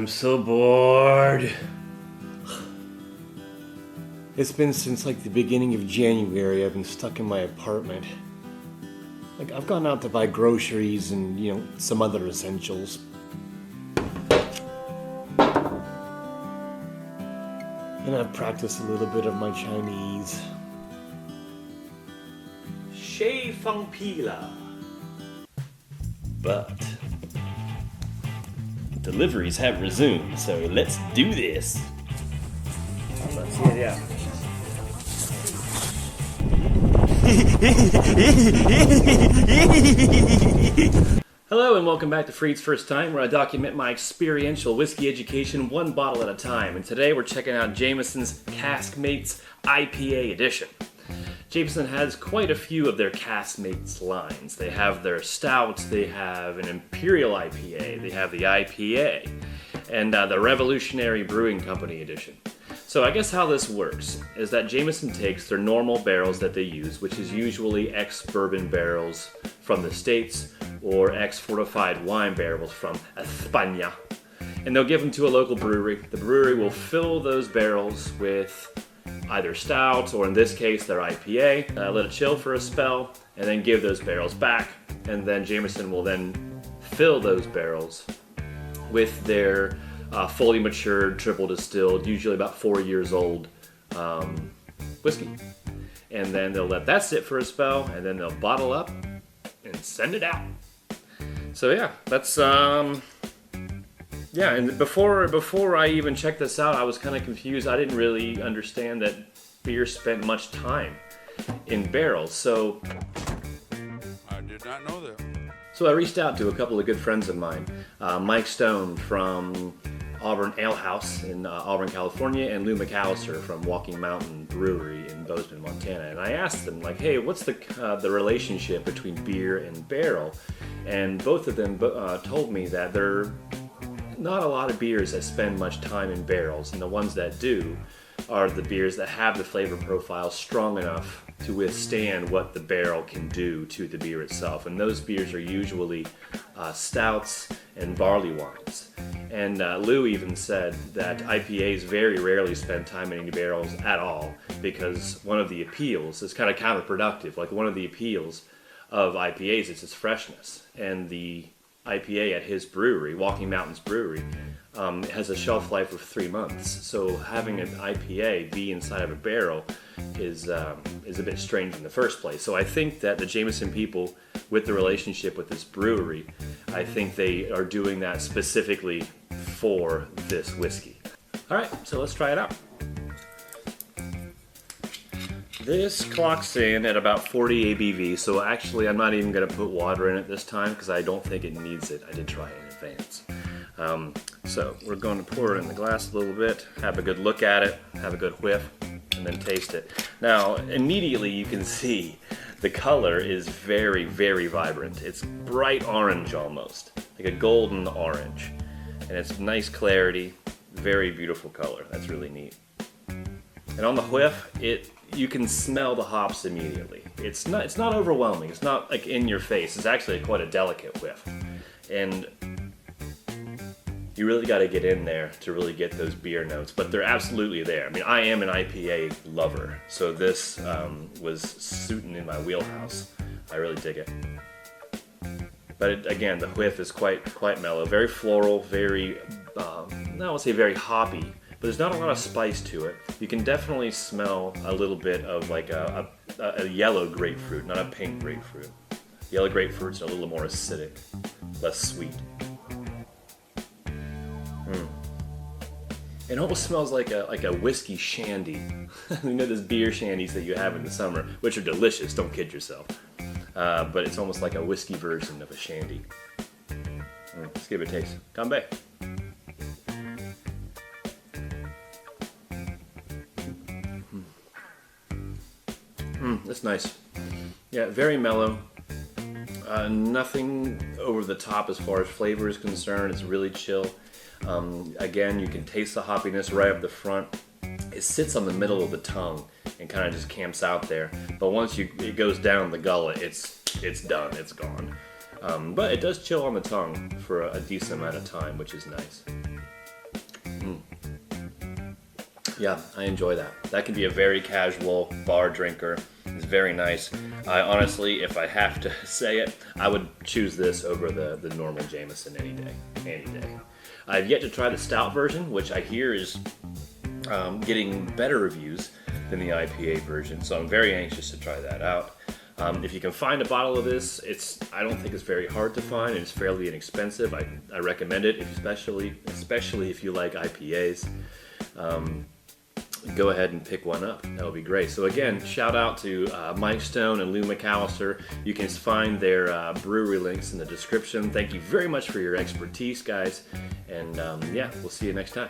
I'm so bored. It's been since like the beginning of January. I've been stuck in my apartment. Like, I've gone out to buy groceries and, some other essentials. And I've practiced a little bit of my Chinese. 谁放屁了? But deliveries have resumed, so let's do this. Let's get it out. Hello and welcome back to Freed's First Time, where I document my experiential whiskey education one bottle at a time. And today we're checking out Jameson's Caskmates IPA edition. Jameson has quite a few of their Caskmates lines. They have their stouts, they have an Imperial IPA, they have the IPA, and the Revolutionary Brewing Company edition. So I guess how this works is that Jameson takes their normal barrels that they use, which is usually ex-bourbon barrels from the States or ex-fortified wine barrels from España, and they'll give them to a local brewery. The brewery will fill those barrels with either stouts, or in this case their IPA, let it chill for a spell, and then give those barrels back, and then Jameson will then fill those barrels with their fully matured, triple distilled, usually about 4 years old whiskey. And then they'll let that sit for a spell, and then they'll bottle up and send it out. So yeah, that's yeah, and before I even checked this out, I was kind of confused. I didn't really understand that beer spent much time in barrels. So I did not know that. So I reached out to a couple of good friends of mine, Mike Stone from Auburn Alehouse in Auburn, California, and Lou McCallister from Walking Mountain Brewery in Bozeman, Montana. And I asked them, like, hey, what's the relationship between beer and barrel? And both of them told me that there are not a lot of beers that spend much time in barrels, and the ones that do are the beers that have the flavor profile strong enough to withstand what the barrel can do to the beer itself. And those beers are usually stouts and barley wines. And Lou even said that IPAs very rarely spend time in any barrels at all, because one of the appeals is kind of counterproductive. Like, one of the appeals of IPAs is its freshness. And the IPA at his brewery, Walking Mountains Brewery, has a shelf life of 3 months. So having an IPA be inside of a barrel is a bit strange in the first place. So I think that the Jameson people, with the relationship with this brewery, I think they are doing that specifically for this whiskey. All right, so let's try it out. This clocks in at about 40 ABV, so actually I'm not even going to put water in it this time because I don't think it needs it. I did try it in advance. So we're going to pour it in the glass a little bit, have a good look at it, have a good whiff, and then taste it. Now, immediately you can see the color is very, very vibrant. It's bright orange almost, like a golden orange. And it's nice clarity, very beautiful color. That's really neat. And on the whiff, you can smell the hops immediately. It's not overwhelming. It's not like in your face. It's actually quite a delicate whiff. And you really got to get in there to really get those beer notes, but they're absolutely there. I mean, I am an IPA lover, so this was suiting in my wheelhouse. I really dig it. But again, the whiff is quite mellow, very floral, very, I won't say very hoppy, but there's not a lot of spice to it. You can definitely smell a little bit of like a yellow grapefruit, not a pink grapefruit. Yellow grapefruits are a little more acidic, less sweet. It almost smells like a whiskey shandy. You know those beer shandies that you have in the summer, which are delicious, don't kid yourself. But it's almost like a whiskey version of a shandy. Let's give it a taste. Come That's nice. Yeah, very mellow. Nothing over the top as far as flavor is concerned. It's really chill. Again, you can taste the hoppiness right up the front. It sits on the middle of the tongue and kind of just camps out there. But once it goes down the gullet, it's done. It's gone. But it does chill on the tongue for a decent amount of time, which is nice. Yeah, I enjoy that. That can be a very casual bar drinker. It's very nice. I honestly, if I have to say it, I would choose this over the normal Jameson any day. Any day. I've yet to try the stout version, which I hear is getting better reviews than the IPA version, so I'm very anxious to try that out. If you can find a bottle of this, I don't think it's very hard to find, and it's fairly inexpensive. I recommend it, especially if you like IPAs. Go ahead and pick one up. That would be great. So again, shout out to Mike Stone and Lou McCallister. You can find their brewery links in the description. Thank you very much for your expertise, guys. And yeah, we'll see you next time.